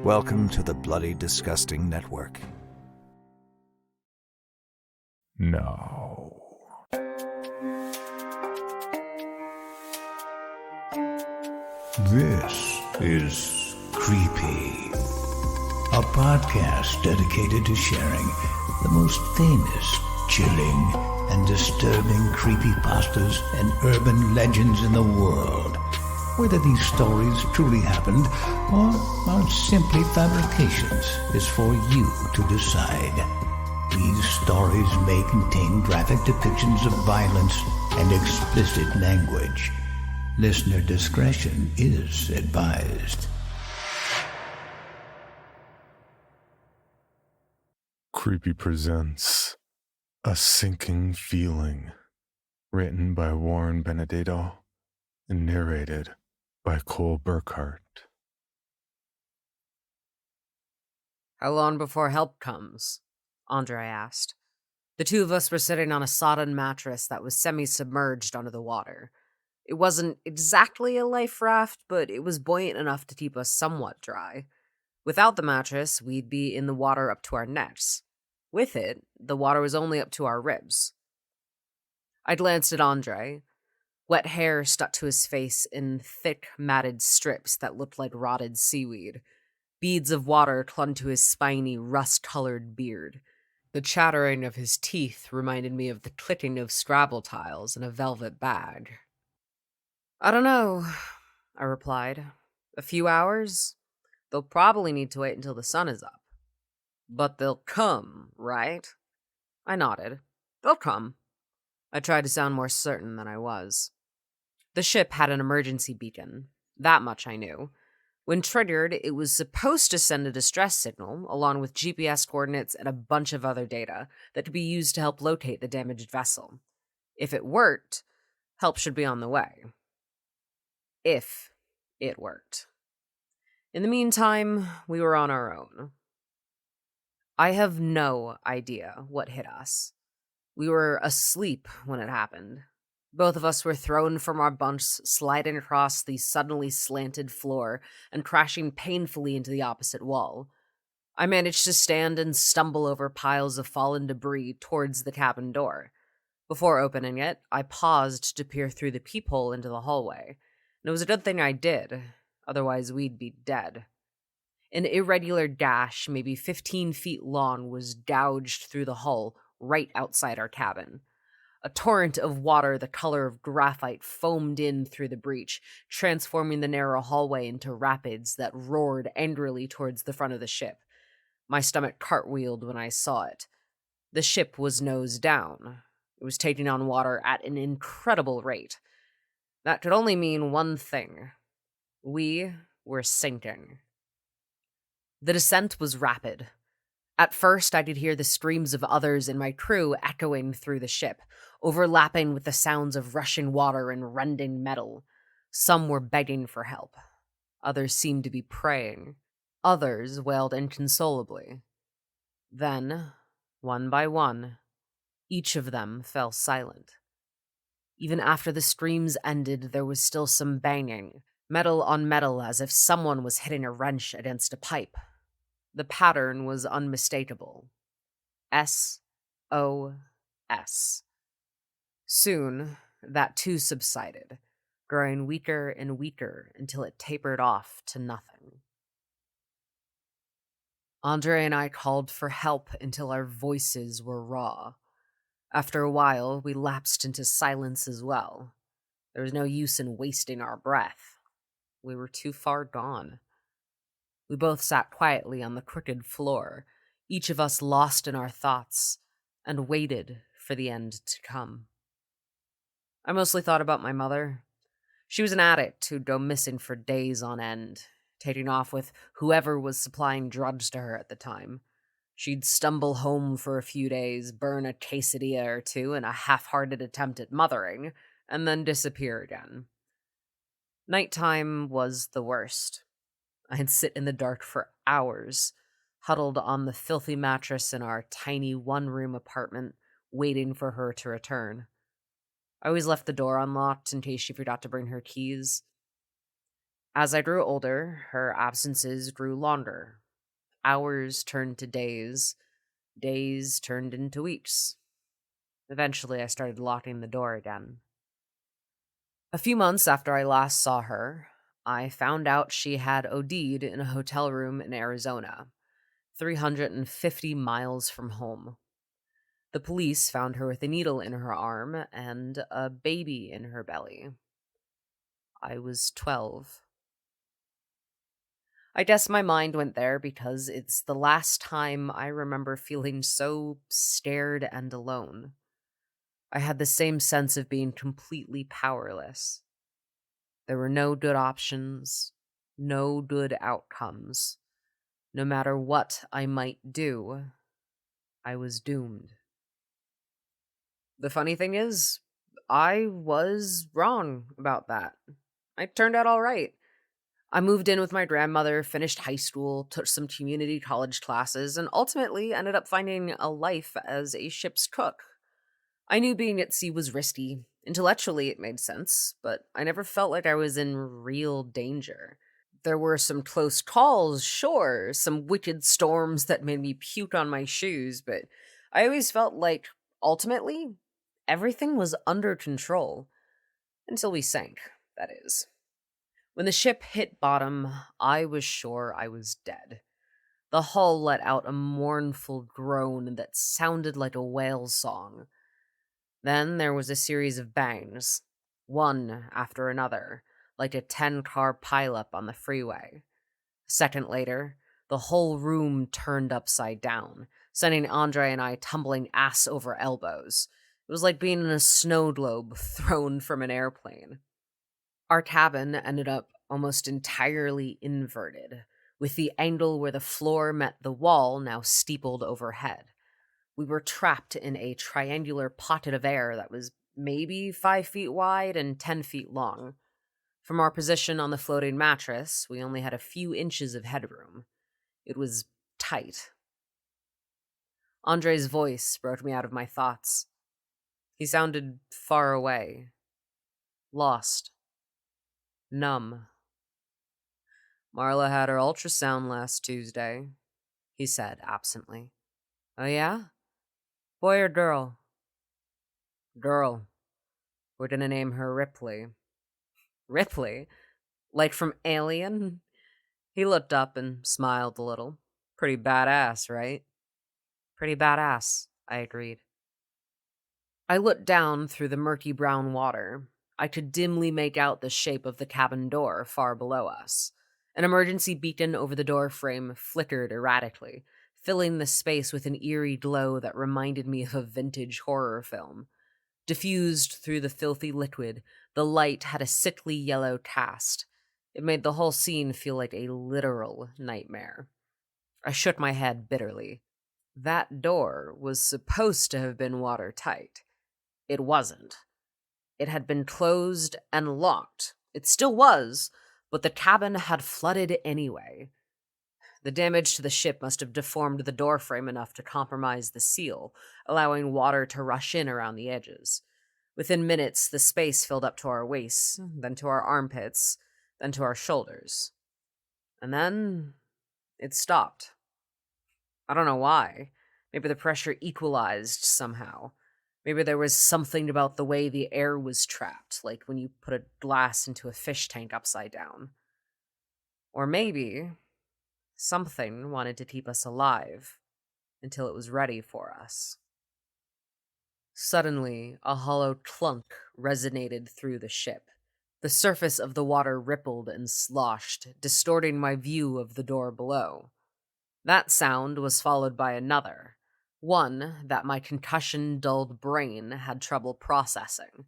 Welcome to the Bloody Disgusting Network. No. This is Creepy, a podcast dedicated to sharing the most famous, chilling, and disturbing creepypastas and urban legends in the world. Whether these stories truly happened or are simply fabrications is for you to decide. These stories may contain graphic depictions of violence and explicit language. Listener discretion is advised. Creepy presents A Sinking Feeling, written by Warren Benedetto and narrated by Cole Burkhart. How long before help comes? Andre asked. The two of us were sitting on a sodden mattress that was semi-submerged under the water. It wasn't exactly a life raft, but it was buoyant enough to keep us somewhat dry. Without the mattress, we'd be in the water up to our necks. With it, the water was only up to our ribs. I glanced at Andre. Wet hair stuck to his face in thick, matted strips that looked like rotted seaweed. Beads of water clung to his spiny, rust-colored beard. The chattering of his teeth reminded me of the clicking of Scrabble tiles in a velvet bag. I don't know, I replied. A few hours? They'll probably need to wait until the sun is up. But they'll come, right? I nodded. They'll come. I tried to sound more certain than I was. The ship had an emergency beacon. That much I knew. When triggered, it was supposed to send a distress signal, along with GPS coordinates and a bunch of other data that could be used to help locate the damaged vessel. If it worked, help should be on the way. If it worked. In the meantime, we were on our own. I have no idea what hit us. We were asleep when it happened. Both of us were thrown from our bunks, sliding across the suddenly slanted floor and crashing painfully into the opposite wall. I managed to stand and stumble over piles of fallen debris towards the cabin door. Before opening it, I paused to peer through the peephole into the hallway. And it was a good thing I did, otherwise we'd be dead. An irregular gash, maybe 15 feet long, was gouged through the hull right outside our cabin. A torrent of water the color of graphite foamed in through the breach, transforming the narrow hallway into rapids that roared angrily towards the front of the ship. My stomach cartwheeled when I saw it. The ship was nose down. It was taking on water at an incredible rate. That could only mean one thing. We were sinking. The descent was rapid. At first, I could hear the screams of others in my crew echoing through the ship, overlapping with the sounds of rushing water and rending metal. Some were begging for help. Others seemed to be praying. Others wailed inconsolably. Then, one by one, each of them fell silent. Even after the screams ended, there was still some banging, metal on metal, as if someone was hitting a wrench against a pipe. The pattern was unmistakable. S-O-S. Soon, that too subsided, growing weaker and weaker until it tapered off to nothing. Andre and I called for help until our voices were raw. After a while, we lapsed into silence as well. There was no use in wasting our breath. We were too far gone. We both sat quietly on the crooked floor, each of us lost in our thoughts, and waited for the end to come. I mostly thought about my mother. She was an addict who'd go missing for days on end, taking off with whoever was supplying drugs to her at the time. She'd stumble home for a few days, burn a quesadilla or two in a half-hearted attempt at mothering, and then disappear again. Nighttime was the worst. I'd sit in the dark for hours, huddled on the filthy mattress in our tiny one-room apartment, waiting for her to return. I always left the door unlocked in case she forgot to bring her keys. As I grew older, her absences grew longer. Hours turned to days, days turned into weeks. Eventually, I started locking the door again. A few months after I last saw her, I found out she had OD'd in a hotel room in Arizona, 350 miles from home. The police found her with a needle in her arm and a baby in her belly. I was 12. I guess my mind went there because it's the last time I remember feeling so scared and alone. I had the same sense of being completely powerless. There were no good options, no good outcomes. No matter what I might do, I was doomed. The funny thing is, I was wrong about that. I turned out all right. I moved in with my grandmother, finished high school, took some community college classes, and ultimately ended up finding a life as a ship's cook. I knew being at sea was risky. Intellectually, it made sense, but I never felt like I was in real danger. There were some close calls, sure, some wicked storms that made me puke on my shoes, but I always felt like, ultimately, everything was under control. Until we sank, that is. When the ship hit bottom, I was sure I was dead. The hull let out a mournful groan that sounded like a whale song. Then there was a series of bangs, one after another, like a 10-car pileup on the freeway. A second later, the whole room turned upside down, sending Andre and I tumbling ass over elbows. It was like being in a snow globe thrown from an airplane. Our cabin ended up almost entirely inverted, with the angle where the floor met the wall now steepled overhead. We were trapped in a triangular pocket of air that was maybe 5 feet wide and 10 feet long. From our position on the floating mattress, we only had a few inches of headroom. It was tight. Andre's voice broke me out of my thoughts. He sounded far away, lost, numb. "Marla had her ultrasound last Tuesday," he said absently. "Oh yeah? Boy or girl?" "Girl. We're gonna name her Ripley." "Ripley? Like from Alien?" He looked up and smiled a little. "Pretty badass, right?" "Pretty badass," I agreed. I looked down through the murky brown water. I could dimly make out the shape of the cabin door far below us. An emergency beacon over the door frame flickered erratically, filling the space with an eerie glow that reminded me of a vintage horror film. Diffused through the filthy liquid, the light had a sickly yellow cast. It made the whole scene feel like a literal nightmare. I shook my head bitterly. That door was supposed to have been watertight. It wasn't. It had been closed and locked. It still was, but the cabin had flooded anyway. The damage to the ship must have deformed the doorframe enough to compromise the seal, allowing water to rush in around the edges. Within minutes, the space filled up to our waists, then to our armpits, then to our shoulders. And then it stopped. I don't know why. Maybe the pressure equalized somehow. Maybe there was something about the way the air was trapped, like when you put a glass into a fish tank upside down. Or maybe something wanted to keep us alive until it was ready for us. Suddenly, a hollow clunk resonated through the ship. The surface of the water rippled and sloshed, distorting my view of the door below. That sound was followed by another, one that my concussion-dulled brain had trouble processing.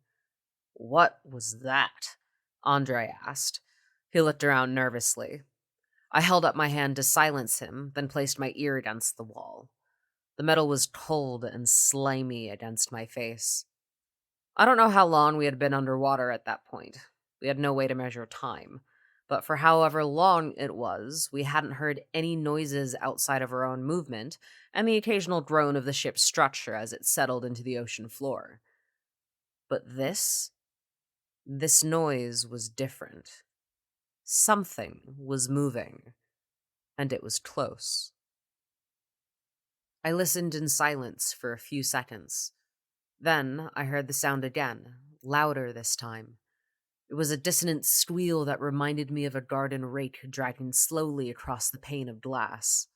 "What was that?" Andre asked. He looked around nervously. I held up my hand to silence him, then placed my ear against the wall. The metal was cold and slimy against my face. I don't know how long we had been underwater at that point. We had no way to measure time. But for however long it was, we hadn't heard any noises outside of our own movement and the occasional groan of the ship's structure as it settled into the ocean floor. But this noise was different. something was moving, and it was close. I listened in silence for a few seconds. Then I heard the sound again, louder this time. It was a dissonant squeal that reminded me of a garden rake dragging slowly across the pane of glass.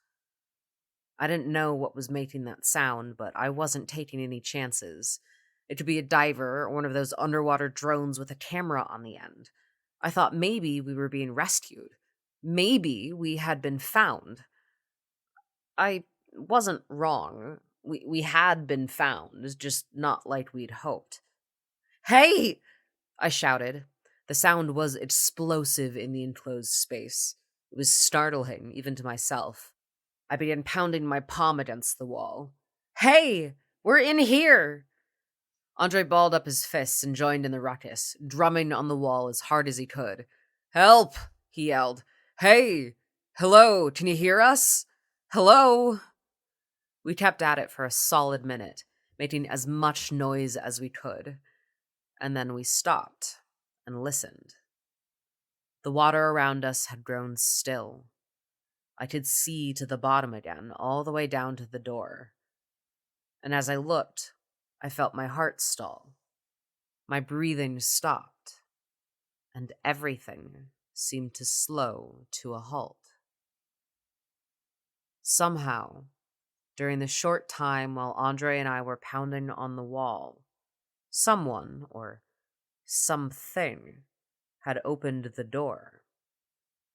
I didn't know what was making that sound, but I wasn't taking any chances. It could be a diver or one of those underwater drones with a camera on the end. I thought maybe we were being rescued. Maybe we had been found. I wasn't wrong. We had been found, just not like we'd hoped. "Hey!" I shouted. The sound was explosive in the enclosed space. It was startling, even to myself. I began pounding my palm against the wall. "Hey! We're in here!" Andre balled up his fists and joined in the ruckus, drumming on the wall as hard as he could. "Help!" he yelled. "Hey! Hello! Can you hear us? Hello!" We kept at it for a solid minute, making as much noise as we could. And then we stopped and listened. The water around us had grown still. I could see to the bottom again, all the way down to the door. And as I looked, I felt my heart stall. My breathing stopped, and everything seemed to slow to a halt. Somehow, during the short time while Andre and I were pounding on the wall, someone, or something, had opened the door.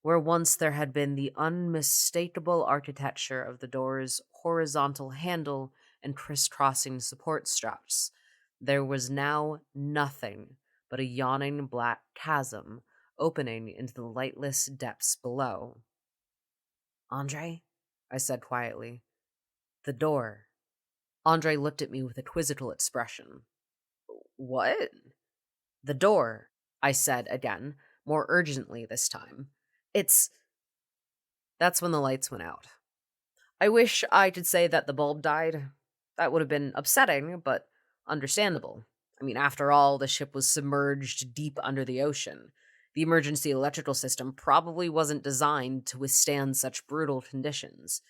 Where once there had been the unmistakable architecture of the door's horizontal handle and crisscrossing support straps, there was now nothing but a yawning black chasm opening into the lightless depths below. "Andre?" I said quietly. "The door." Andre looked at me with a quizzical expression. "What?" "The door," I said again, more urgently this time. That's when the lights went out. I wish I could say that the bulb died. That would have been upsetting, but understandable. I mean, after all, the ship was submerged deep under the ocean. The emergency electrical system probably wasn't designed to withstand such brutal conditions.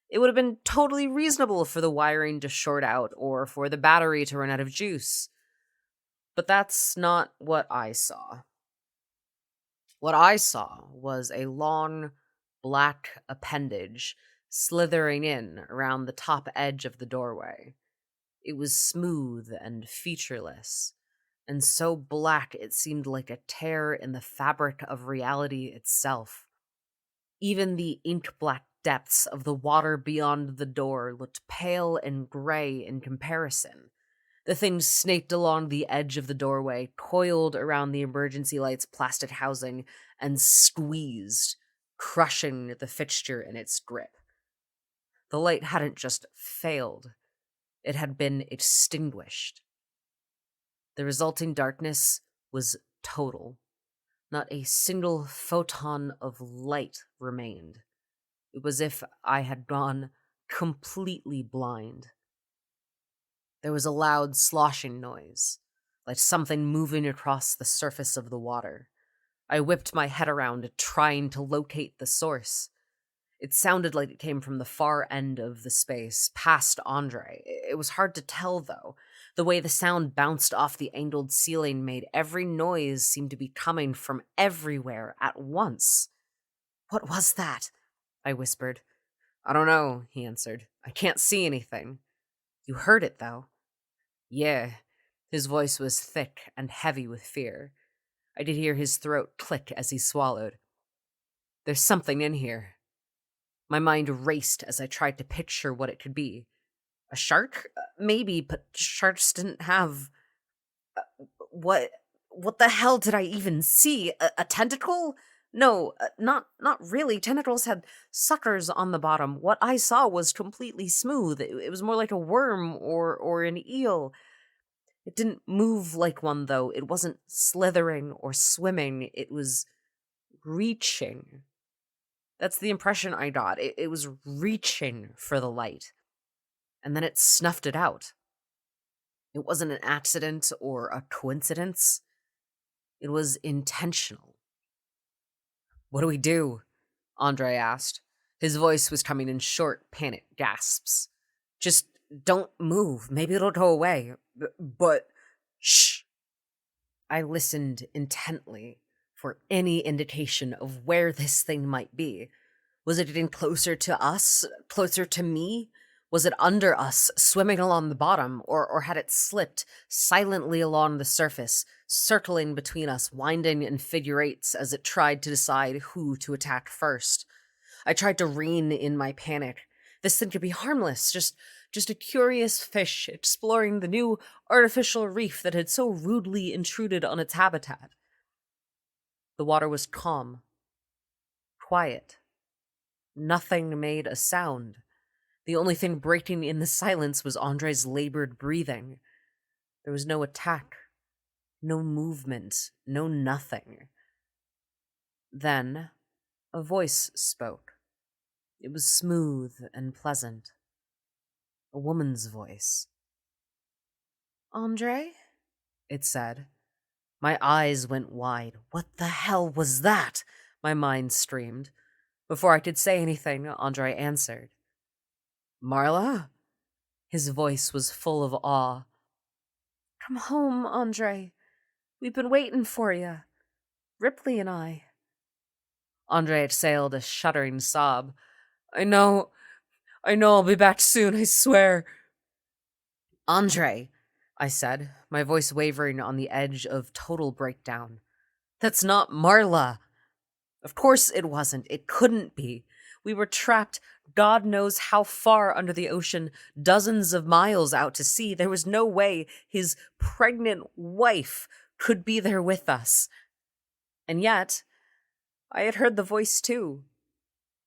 It would have been totally reasonable for the wiring to short out or for the battery to run out of juice. But that's not what I saw. What I saw was a long, black appendage slithering in around the top edge of the doorway. It was smooth and featureless, and so black it seemed like a tear in the fabric of reality itself. Even the ink-black depths of the water beyond the door looked pale and gray in comparison. The thing snaked along the edge of the doorway, coiled around the emergency light's plastic housing, and squeezed, crushing the fixture in its grip. The light hadn't just failed, it had been extinguished. The resulting darkness was total. Not a single photon of light remained. It was as if I had gone completely blind. There was a loud sloshing noise, like something moving across the surface of the water. I whipped my head around, trying to locate the source. It sounded like it came from the far end of the space, past Andre. It was hard to tell, though. The way the sound bounced off the angled ceiling made every noise seem to be coming from everywhere at once. "What was that?" I whispered. "I don't know," he answered. "I can't see anything." "You heard it, though." "Yeah." His voice was thick and heavy with fear. I could hear his throat click as he swallowed. "There's something in here." My mind raced as I tried to picture what it could be. A shark? Maybe, but sharks didn't have... What the hell did I even see? A tentacle? No, not really. Tentacles had suckers on the bottom. What I saw was completely smooth. It was more like a worm or an eel. It didn't move like one, though. It wasn't slithering or swimming. It was reaching. That's the impression I got. It was reaching for the light. And then it snuffed it out. It wasn't an accident or a coincidence. It was intentional. What do we do? Andre asked. His voice was coming in short, panicked gasps. Just don't move. Maybe it'll go away. But shh. I listened intently for any indication of where this thing might be. Was it getting closer to us? Closer to me? Was it under us, swimming along the bottom, or had it slipped silently along the surface, circling between us, winding in figure eights as it tried to decide who to attack first? I tried to rein in my panic. This thing could be harmless, just a curious fish exploring the new artificial reef that had so rudely intruded on its habitat. The water was calm, quiet. Nothing made a sound. The only thing breaking in the silence was Andre's labored breathing. There was no attack, no movement, no nothing. Then a voice spoke. It was smooth and pleasant. A woman's voice. Andre? It said. My eyes went wide. What the hell was that? My mind streamed. Before I could say anything, Andre answered. Marla? His voice was full of awe. Come home, Andre. We've been waiting for you. Ripley and I. Andre exhaled a shuddering sob. I know I'll be back soon, I swear. Andre, I said, my voice wavering on the edge of total breakdown. That's not Marla. Of course it wasn't. It couldn't be. We were trapped God knows how far under the ocean, dozens of miles out to sea. There was no way his pregnant wife could be there with us. And yet, I had heard the voice too.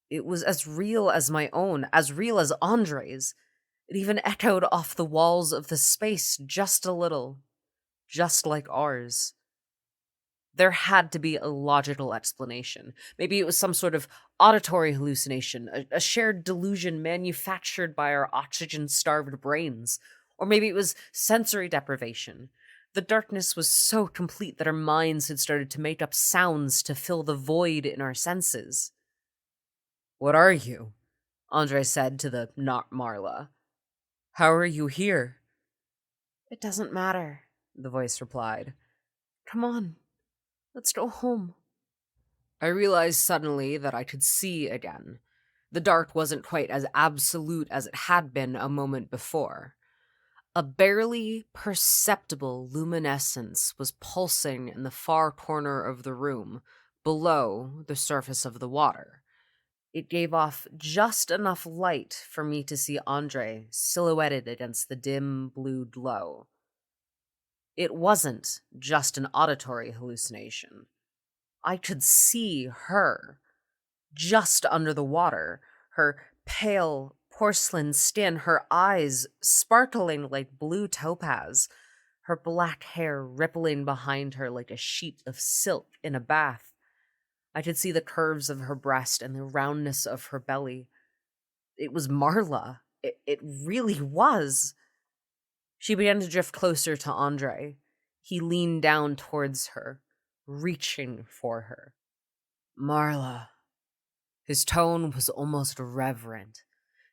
It was as real as my own, as real as Andre's. It even echoed off the walls of the space just a little, just like ours. There had to be a logical explanation. Maybe it was some sort of auditory hallucination, a shared delusion manufactured by our oxygen-starved brains. Or maybe it was sensory deprivation. The darkness was so complete that our minds had started to make up sounds to fill the void in our senses. What are you? Andre said to the not Marla. How are you here? It doesn't matter, the voice replied. Come on. Let's go home. I realized suddenly that I could see again. The dark wasn't quite as absolute as it had been a moment before. A barely perceptible luminescence was pulsing in the far corner of the room, below the surface of the water. It gave off just enough light for me to see Andre silhouetted against the dim blue glow. It wasn't just an auditory hallucination. I could see her, just under the water, her pale porcelain skin, her eyes sparkling like blue topaz, her black hair rippling behind her like a sheet of silk in a bath. I could see the curves of her breast and the roundness of her belly. It was Marla. It really was. She began to drift closer to Andre. He leaned down towards her, reaching for her. Marla. His tone was almost reverent.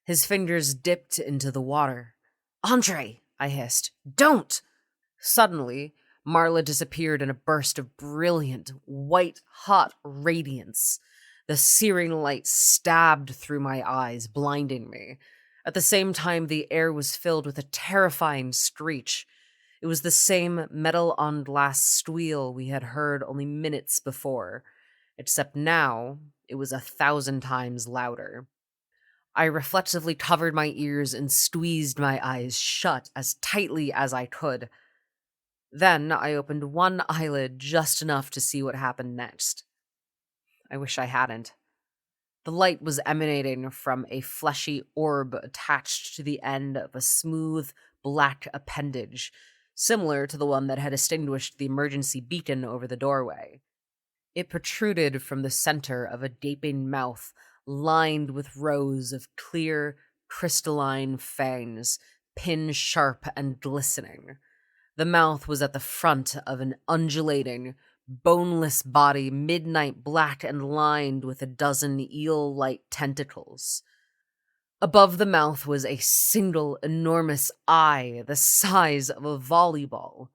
His fingers dipped into the water. Andre, I hissed. Don't! Suddenly, Marla disappeared in a burst of brilliant, white-hot radiance. The searing light stabbed through my eyes, blinding me. At the same time, the air was filled with a terrifying screech. It was the same metal-on-glass squeal we had heard only minutes before, except now it was 1,000 times louder. I reflexively covered my ears and squeezed my eyes shut as tightly as I could. Then I opened one eyelid just enough to see what happened next. I wish I hadn't. The light was emanating from a fleshy orb attached to the end of a smooth, black appendage, similar to the one that had extinguished the emergency beacon over the doorway. It protruded from the center of a gaping mouth lined with rows of clear, crystalline fangs, pin-sharp and glistening. The mouth was at the front of an undulating, boneless body midnight black and lined with a dozen eel-like tentacles. Above the mouth was a single enormous eye the size of a volleyball.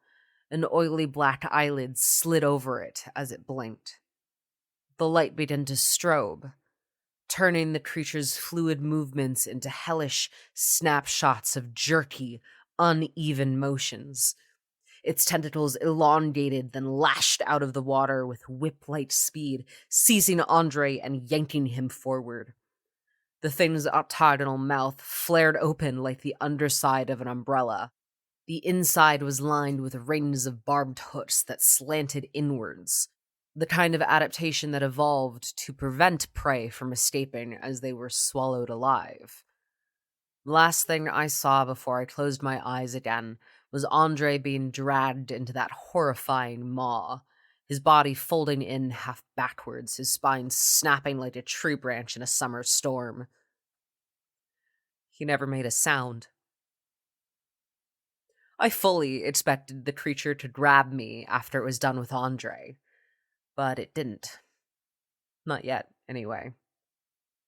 An oily black eyelid slid over it as it blinked. The light began to strobe, turning the creature's fluid movements into hellish snapshots of jerky, uneven motions. Its tentacles elongated, then lashed out of the water with whip-like speed, seizing Andre and yanking him forward. The thing's octagonal mouth flared open like the underside of an umbrella. The inside was lined with rings of barbed hooks that slanted inwards, the kind of adaptation that evolved to prevent prey from escaping as they were swallowed alive. The last thing I saw before I closed my eyes again was Andre being dragged into that horrifying maw, his body folding in half backwards, his spine snapping like a tree branch in a summer storm. He never made a sound. I fully expected the creature to grab me after it was done with Andre, but it didn't. Not yet, anyway.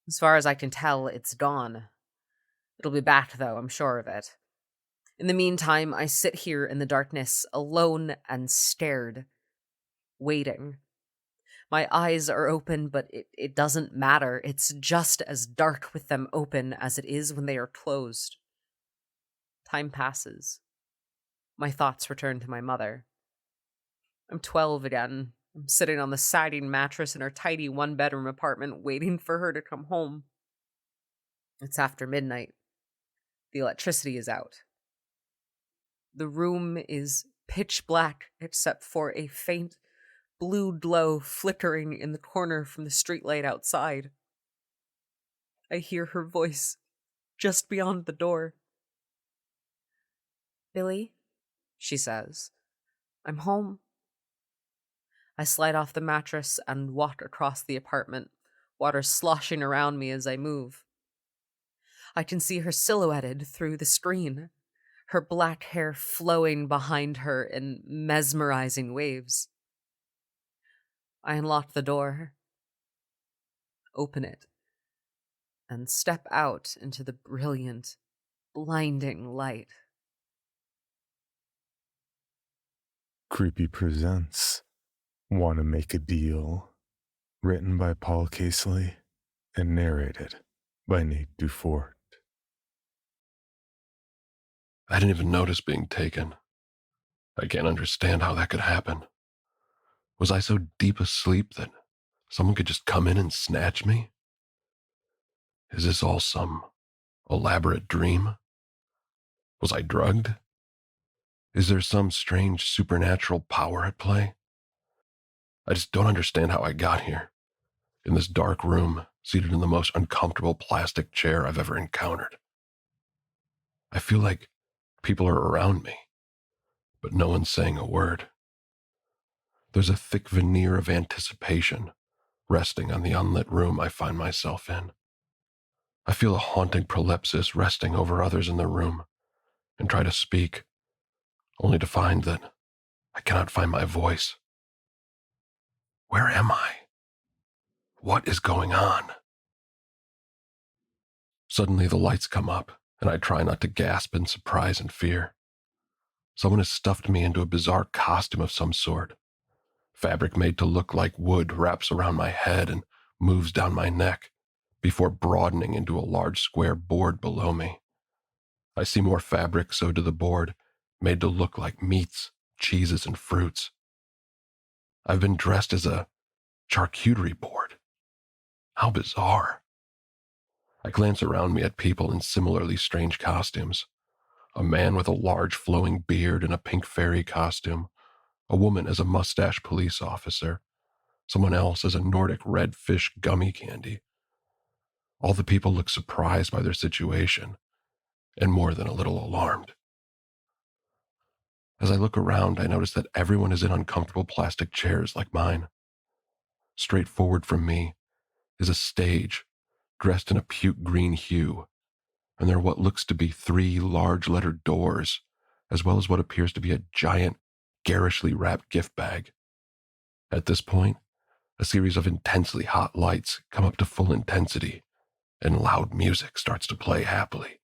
As far as I can tell, it's gone. It'll be back, though, I'm sure of it. In the meantime, I sit here in the darkness, alone and scared, waiting. My eyes are open, but it doesn't matter. It's just as dark with them open as it is when they are closed. Time passes. My thoughts return to my mother. I'm 12 again. I'm sitting on the sagging mattress in our tidy one-bedroom apartment, waiting for her to come home. It's after midnight. The electricity is out. The room is pitch black except for a faint blue glow flickering in the corner from the streetlight outside. I hear her voice just beyond the door. "Billy," she says, "I'm home." I slide off the mattress and walk across the apartment, water sloshing around me as I move. I can see her silhouetted through the screen, her black hair flowing behind her in mesmerizing waves. I unlock the door, open it, and step out into the brilliant, blinding light. Creepy presents Wanna Make a Deal, written by Paul Casely and narrated by Nate Dufort. I didn't even notice being taken. I can't understand how that could happen. Was I so deep asleep that someone could just come in and snatch me? Is this all some elaborate dream? Was I drugged? Is there some strange supernatural power at play? I just don't understand how I got here, in this dark room, seated in the most uncomfortable plastic chair I've ever encountered. I feel like people are around me, but no one's saying a word. There's a thick veneer of anticipation resting on the unlit room I find myself in. I feel a haunting prolepsis resting over others in the room and try to speak, only to find that I cannot find my voice. Where am I? What is going on? Suddenly the lights come up, and I try not to gasp in surprise and fear. Someone has stuffed me into a bizarre costume of some sort. Fabric made to look like wood wraps around my head and moves down my neck before broadening into a large square board below me. I see more fabric sewed to the board, made to look like meats, cheeses, and fruits. I've been dressed as a charcuterie board. How bizarre. I glance around me at people in similarly strange costumes. A man with a large flowing beard and a pink fairy costume. A woman as a mustache police officer. Someone else as a Nordic red fish gummy candy. All the people look surprised by their situation, and more than a little alarmed. As I look around, I notice that everyone is in uncomfortable plastic chairs like mine. Straight forward from me is a stage dressed in a puke green hue, and there are what looks to be 3 large lettered doors, as well as what appears to be a giant, garishly wrapped gift bag. At this point, a series of intensely hot lights come up to full intensity, and loud music starts to play happily.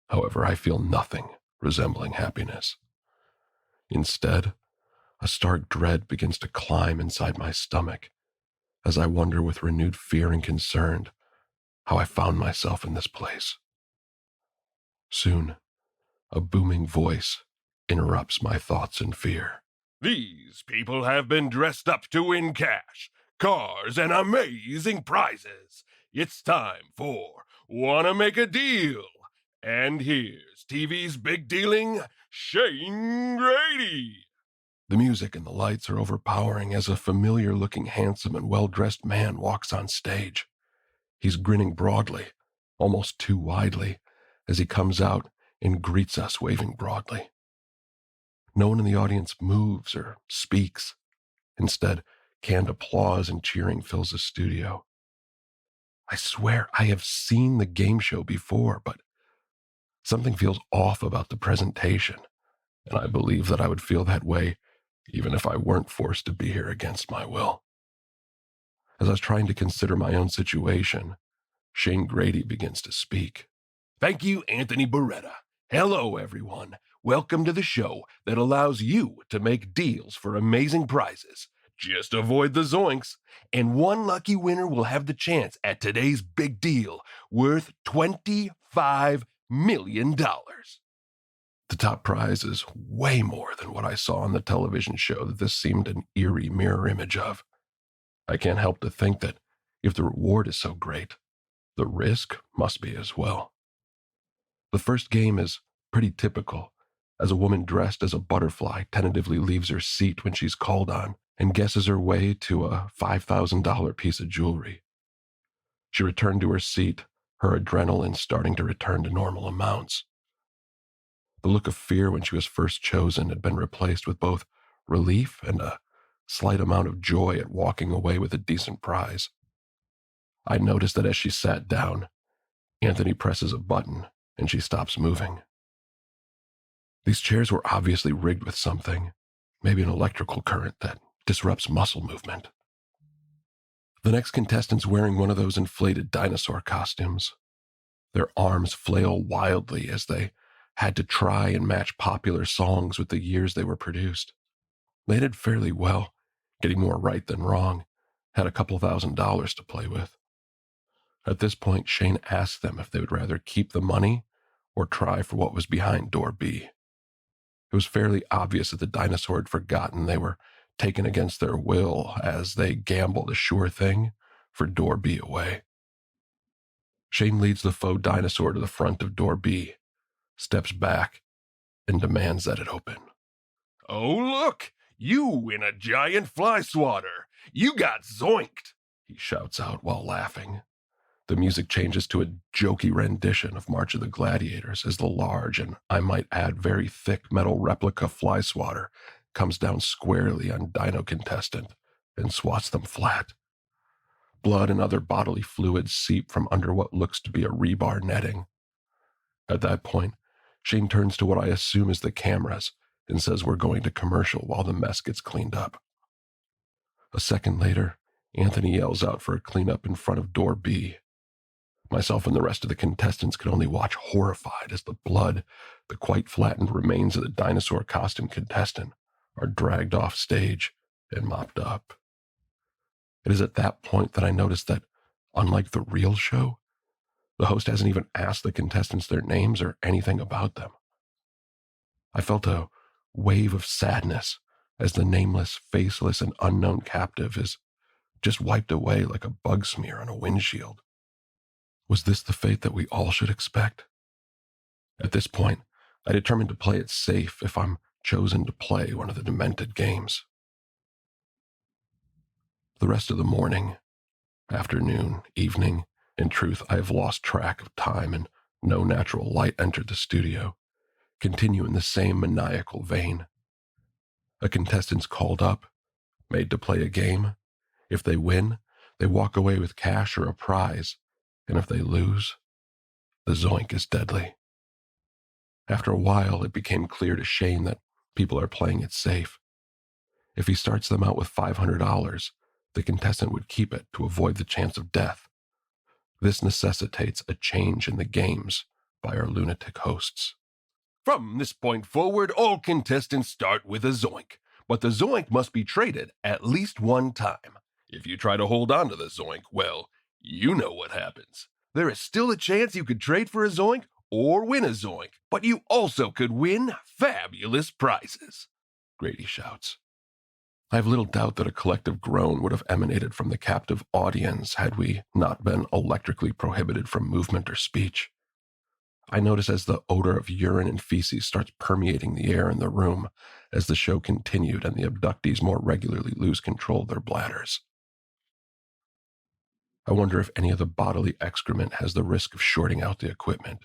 However, I feel nothing resembling happiness. Instead, a stark dread begins to climb inside my stomach as I wonder with renewed fear and concern how I found myself in this place. Soon, a booming voice interrupts my thoughts and fear. These people have been dressed up to win cash, cars, and amazing prizes. It's time for Wanna Make a Deal. And here's TV's big dealing, Shane Grady. The music and the lights are overpowering as a familiar-looking, handsome, and well-dressed man walks on stage. He's grinning broadly, almost too widely, as he comes out and greets us, waving broadly. No one in the audience moves or speaks. Instead, canned applause and cheering fills the studio. I swear I have seen the game show before, but something feels off about the presentation, and I believe that I would feel that way even if I weren't forced to be here against my will. As I was trying to consider my own situation, Shane Grady begins to speak. Thank you, Anthony Beretta. Hello, everyone. Welcome to the show that allows you to make deals for amazing prizes. Just avoid the zoinks, and one lucky winner will have the chance at today's big deal worth $25 million. The top prize is way more than what I saw on the television show that this seemed an eerie mirror image of. I can't help to think that if the reward is so great, the risk must be as well. The first game is pretty typical, as a woman dressed as a butterfly tentatively leaves her seat when she's called on and guesses her way to a $5,000 piece of jewelry. She returned to her seat, her adrenaline starting to return to normal amounts. The look of fear when she was first chosen had been replaced with both relief and a slight amount of joy at walking away with a decent prize. I noticed that as she sat down, Anthony presses a button and she stops moving. These chairs were obviously rigged with something, maybe an electrical current that disrupts muscle movement. The next contestant's wearing one of those inflated dinosaur costumes. Their arms flail wildly as they had to try and match popular songs with the years they were produced. They did fairly well, getting more right than wrong, had a couple $1,000s to play with. At this point, Shane asked them if they would rather keep the money or try for what was behind door B. It was fairly obvious that the dinosaur had forgotten they were taken against their will as they gambled a sure thing for door B away. Shane leads the faux dinosaur to the front of door B, steps back, and demands that it open. Oh, look! You win a giant fly swatter! You got zoinked! He shouts out while laughing. The music changes to a jokey rendition of March of the Gladiators as the large and, I might add, very thick metal replica fly swatter comes down squarely on Dino contestant and swats them flat. Blood and other bodily fluids seep from under what looks to be a rebar netting. At that point, Shane turns to what I assume is the cameras and says we're going to commercial while the mess gets cleaned up. A second later, Anthony yells out for a cleanup in front of door B. Myself and the rest of the contestants could only watch horrified as the blood, the quite flattened remains of the dinosaur costume contestant, are dragged off stage and mopped up. It is at that point that I noticed that, unlike the real show, the host hasn't even asked the contestants their names or anything about them. I felt a wave of sadness as the nameless, faceless, and unknown captive is just wiped away like a bug smear on a windshield. Was this the fate that we all should expect? At this point, I determined to play it safe if I'm chosen to play one of the demented games. The rest of the morning, afternoon, evening, in truth, I have lost track of time and no natural light entered the studio, continue in the same maniacal vein. A contestant's called up, made to play a game. If they win, they walk away with cash or a prize, and if they lose, the zoink is deadly. After a while, it became clear to Shane that people are playing it safe. If he starts them out with $500, the contestant would keep it to avoid the chance of death. This necessitates a change in the games by our lunatic hosts. From this point forward, all contestants start with a zoink, but the zoink must be traded at least one time. If you try to hold on to the zoink, well, you know what happens. There is still a chance you could trade for a zoink or win a zoink, but you also could win fabulous prizes, Grady shouts. I have little doubt that a collective groan would have emanated from the captive audience had we not been electrically prohibited from movement or speech. I notice as the odor of urine and feces starts permeating the air in the room as the show continued and the abductees more regularly lose control of their bladders. I wonder if any of the bodily excrement has the risk of shorting out the equipment,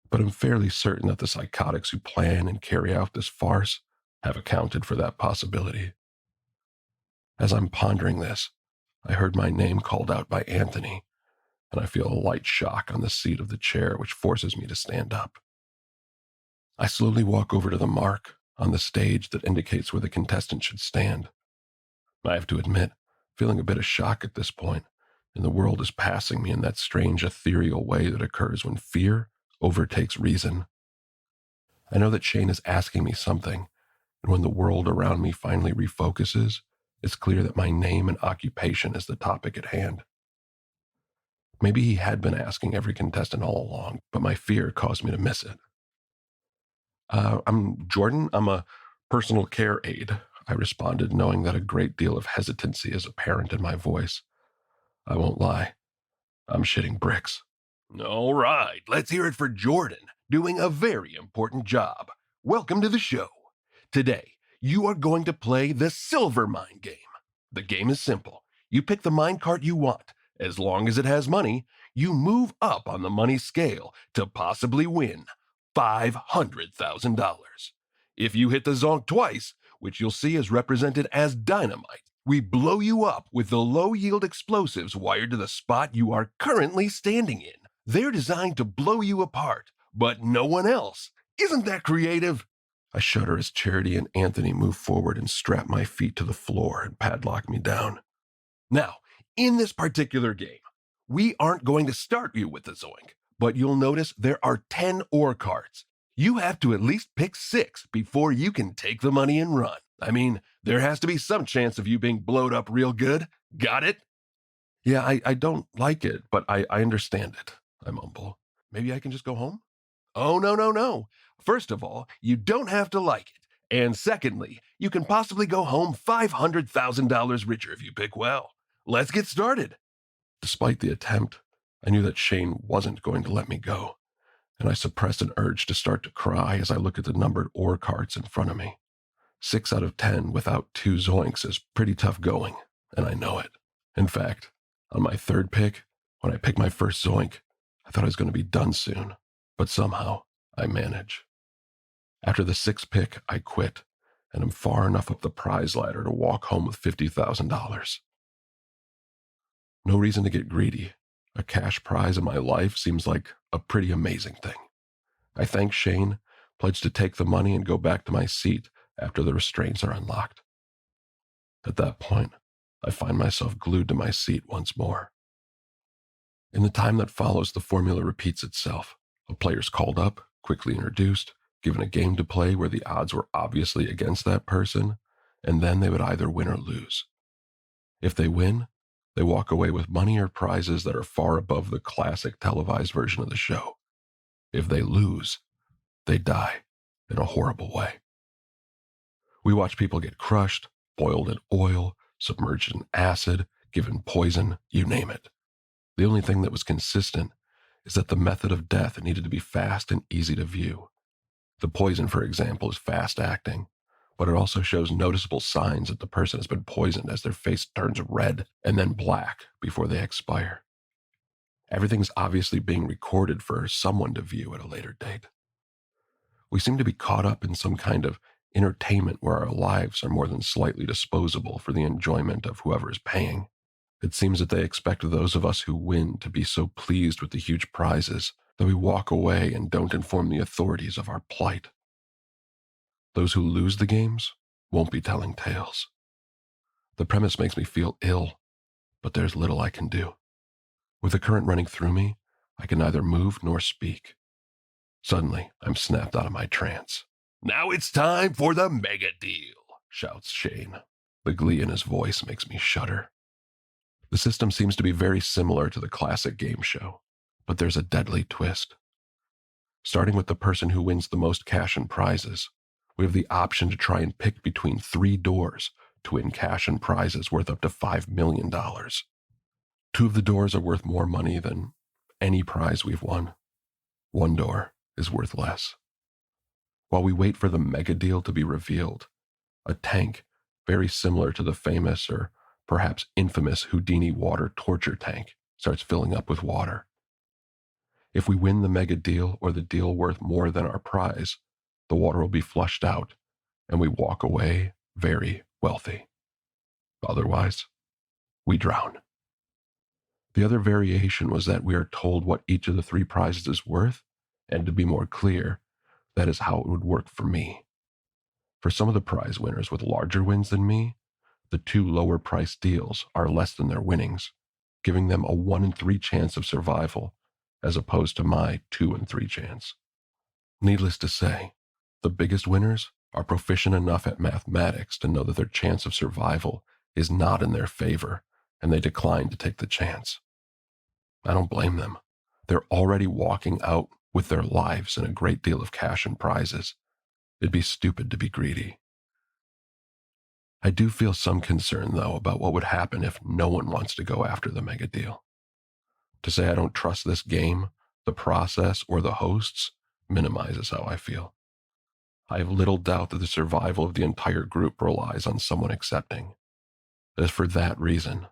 but I'm fairly certain that the psychotics who plan and carry out this farce have accounted for that possibility. As I'm pondering this, I heard my name called out by Anthony, and I feel a light shock on the seat of the chair which forces me to stand up. I slowly walk over to the mark on the stage that indicates where the contestant should stand. I have to admit, feeling a bit of shock at this point, and the world is passing me in that strange ethereal way that occurs when fear overtakes reason. I know that Shane is asking me something, and when the world around me finally refocuses, it's clear that my name and occupation is the topic at hand. Maybe he had been asking every contestant all along, but my fear caused me to miss it. I'm Jordan. I'm a personal care aide, I responded, knowing that a great deal of hesitancy is apparent in my voice. I won't lie. I'm shitting bricks. All right, let's hear it for Jordan, doing a very important job. Welcome to the show. Today, you are going to play the Silver Mine game. The game is simple. You pick the mine cart you want. As long as it has money, you move up on the money scale to possibly win $500,000. If you hit the zonk twice, which you'll see is represented as dynamite, we blow you up with the low-yield explosives wired to the spot you are currently standing in. They're designed to blow you apart, but no one else. Isn't that creative? I shudder as Charity and Anthony move forward and strap my feet to the floor and padlock me down. Now, in this particular game, we aren't going to start you with the zoink, but you'll notice there are 10 ore carts. You have to at least pick 6 before you can take the money and run. I mean, there has to be some chance of you being blowed up real good. Got it? Yeah, I don't like it, but I understand it, I mumble. Maybe I can just go home? Oh, no. First of all, you don't have to like it. And secondly, you can possibly go home $500,000 richer if you pick well. Let's get started. Despite the attempt, I knew that Shane wasn't going to let me go, and I suppressed an urge to start to cry as I look at the numbered ore carts in front of me. 6 out of 10 without 2 zoinks is pretty tough going, and I know it. In fact, on my third pick, when I picked my first zoink, I thought I was going to be done soon, but somehow I manage. After the 6th pick, I quit, and am far enough up the prize ladder to walk home with $50,000. No reason to get greedy. A cash prize in my life seems like a pretty amazing thing. I thank Shane, pledge to take the money and go back to my seat after the restraints are unlocked. At that point, I find myself glued to my seat once more. In the time that follows, the formula repeats itself. A player's called up, quickly introduced, given a game to play where the odds were obviously against that person, and then they would either win or lose. If they win, they walk away with money or prizes that are far above the classic televised version of the show. If they lose, they die in a horrible way. We watch people get crushed, boiled in oil, submerged in acid, given poison, you name it. The only thing that was consistent is that the method of death needed to be fast and easy to view. The poison, for example, is fast-acting, but it also shows noticeable signs that the person has been poisoned as their face turns red and then black before they expire. Everything's obviously being recorded for someone to view at a later date. We seem to be caught up in some kind of entertainment where our lives are more than slightly disposable for the enjoyment of whoever is paying. It seems that they expect those of us who win to be so pleased with the huge prizes that we walk away and don't inform the authorities of our plight. Those who lose the games won't be telling tales. The premise makes me feel ill, but there's little I can do. With the current running through me, I can neither move nor speak. Suddenly, I'm snapped out of my trance. "Now it's time for the mega deal," shouts Shane. The glee in his voice makes me shudder. The system seems to be very similar to the classic game show, but there's a deadly twist. Starting with the person who wins the most cash and prizes, we have the option to try and pick between 3 doors to win cash and prizes worth up to $5 million. 2 of the doors are worth more money than any prize we've won. 1 door is worth less. While we wait for the mega deal to be revealed, a tank very similar to the famous or perhaps infamous Houdini water torture tank starts filling up with water. If we win the mega deal or the deal worth more than our prize, the water will be flushed out and we walk away very wealthy. Otherwise, we drown. The other variation was that we are told what each of the 3 prizes is worth, and to be more clear, that is how it would work for me. For some of the prize winners with larger wins than me, the 2 lower priced deals are less than their winnings, giving them a 1 in 3 chance of survival, as opposed to my 2 in 3 chance. Needless to say, the biggest winners are proficient enough at mathematics to know that their chance of survival is not in their favor, and they decline to take the chance. I don't blame them. They're already walking out with their lives and a great deal of cash and prizes. It'd be stupid to be greedy. I do feel some concern, though, about what would happen if no one wants to go after the mega deal. To say I don't trust this game, the process, or the hosts minimizes how I feel. I have little doubt that the survival of the entire group relies on someone accepting. It is for that reason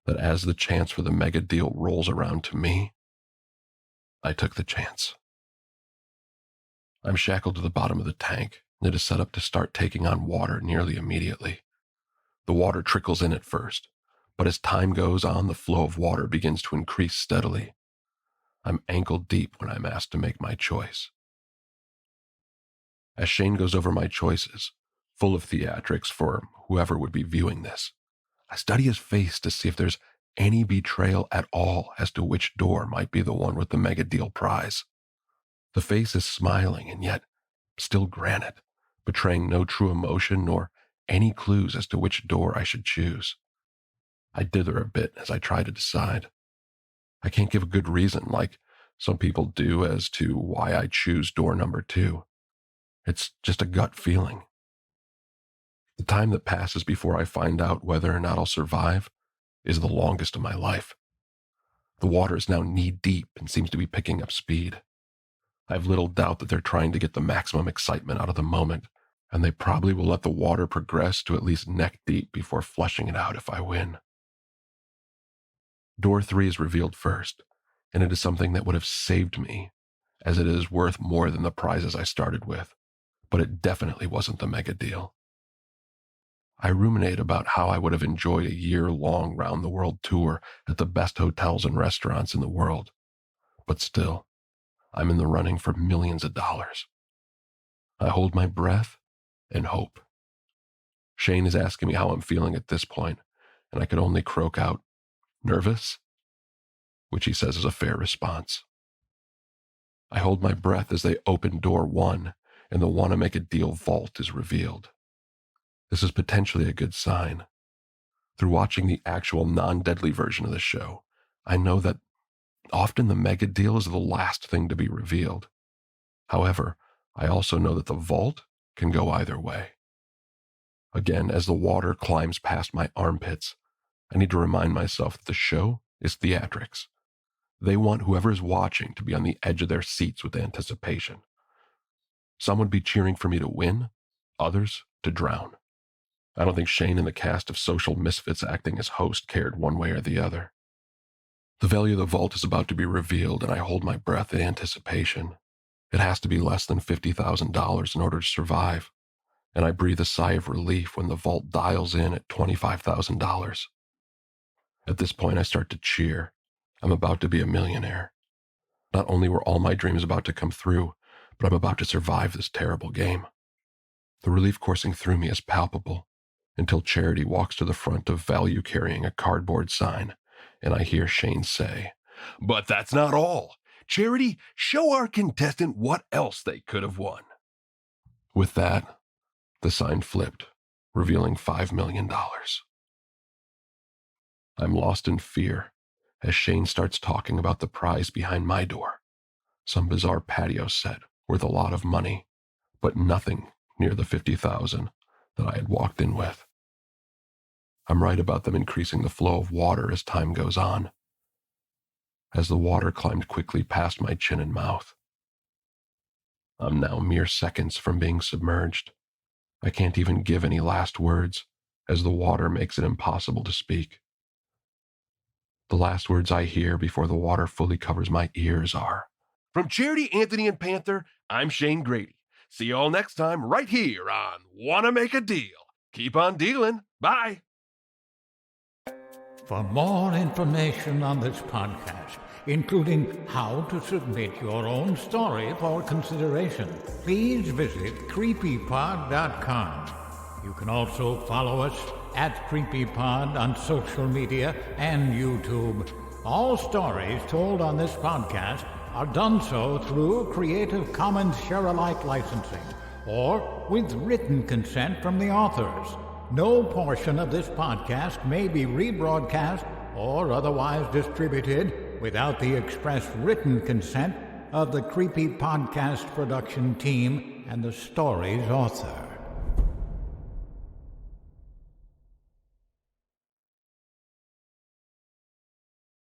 that as the chance for the mega deal rolls around to me, I took the chance. I'm shackled to the bottom of the tank, and it is set up to start taking on water nearly immediately. The water trickles in at first, but as time goes on, the flow of water begins to increase steadily. I'm ankle deep when I'm asked to make my choice. As Shane goes over my choices, full of theatrics for whoever would be viewing this, I study his face to see if there's any betrayal at all as to which door might be the one with the mega deal prize. The face is smiling and yet still granite, betraying no true emotion nor any clues as to which door I should choose. I dither a bit as I try to decide. I can't give a good reason like some people do as to why I choose door number 2. It's just a gut feeling. The time that passes before I find out whether or not I'll survive is the longest of my life. The water is now knee-deep and seems to be picking up speed. I have little doubt that they're trying to get the maximum excitement out of the moment, and they probably will let the water progress to at least neck-deep before flushing it out if I win. Door 3 is revealed first, and it is something that would have saved me, as it is worth more than the prizes I started with, but it definitely wasn't the mega deal. I ruminate about how I would have enjoyed a year-long round-the-world tour at the best hotels and restaurants in the world, but still, I'm in the running for millions of dollars. I hold my breath and hope. Shane is asking me how I'm feeling at this point, and I can only croak out, "Nervous?" which he says is a fair response. I hold my breath as they open door 1, and the Wanna Make a Deal vault is revealed. This is potentially a good sign. Through watching the actual non-deadly version of the show, I know that often the mega deal is the last thing to be revealed. However, I also know that the vault can go either way. Again, as the water climbs past my armpits, I need to remind myself that the show is theatrics. They want whoever is watching to be on the edge of their seats with anticipation. Some would be cheering for me to win, others to drown. I don't think Shane and the cast of social misfits acting as host cared one way or the other. The value of the vault is about to be revealed, and I hold my breath in anticipation. It has to be less than $50,000 in order to survive, and I breathe a sigh of relief when the vault dials in at $25,000. At this point, I start to cheer. I'm about to be a millionaire. Not only were all my dreams about to come through, but I'm about to survive this terrible game. The relief coursing through me is palpable, until Charity walks to the front of Value carrying a cardboard sign, and I hear Shane say, "But that's not all. Charity, show our contestant what else they could have won." With that, the sign flipped, revealing $5 million. I'm lost in fear as Shane starts talking about the prize behind my door, some bizarre patio set worth a lot of money, but nothing near the $50,000 that I had walked in with. I'm right about them increasing the flow of water as time goes on, as the water climbed quickly past my chin and mouth. I'm now mere seconds from being submerged. I can't even give any last words, as the water makes it impossible to speak. The last words I hear before the water fully covers my ears are, "From Charity, Anthony, and Panther, I'm Shane Grady. See you all next time right here on Wanna Make a Deal. Keep on dealing. Bye." For more information on this podcast, including how to submit your own story for consideration, please visit creepypod.com. You can also follow us at CreepyPod on social media and YouTube. All stories told on this podcast are done so through Creative Commons Share-alike licensing or with written consent from the authors. No portion of this podcast may be rebroadcast or otherwise distributed without the express written consent of the Creepy Podcast production team and the story's author.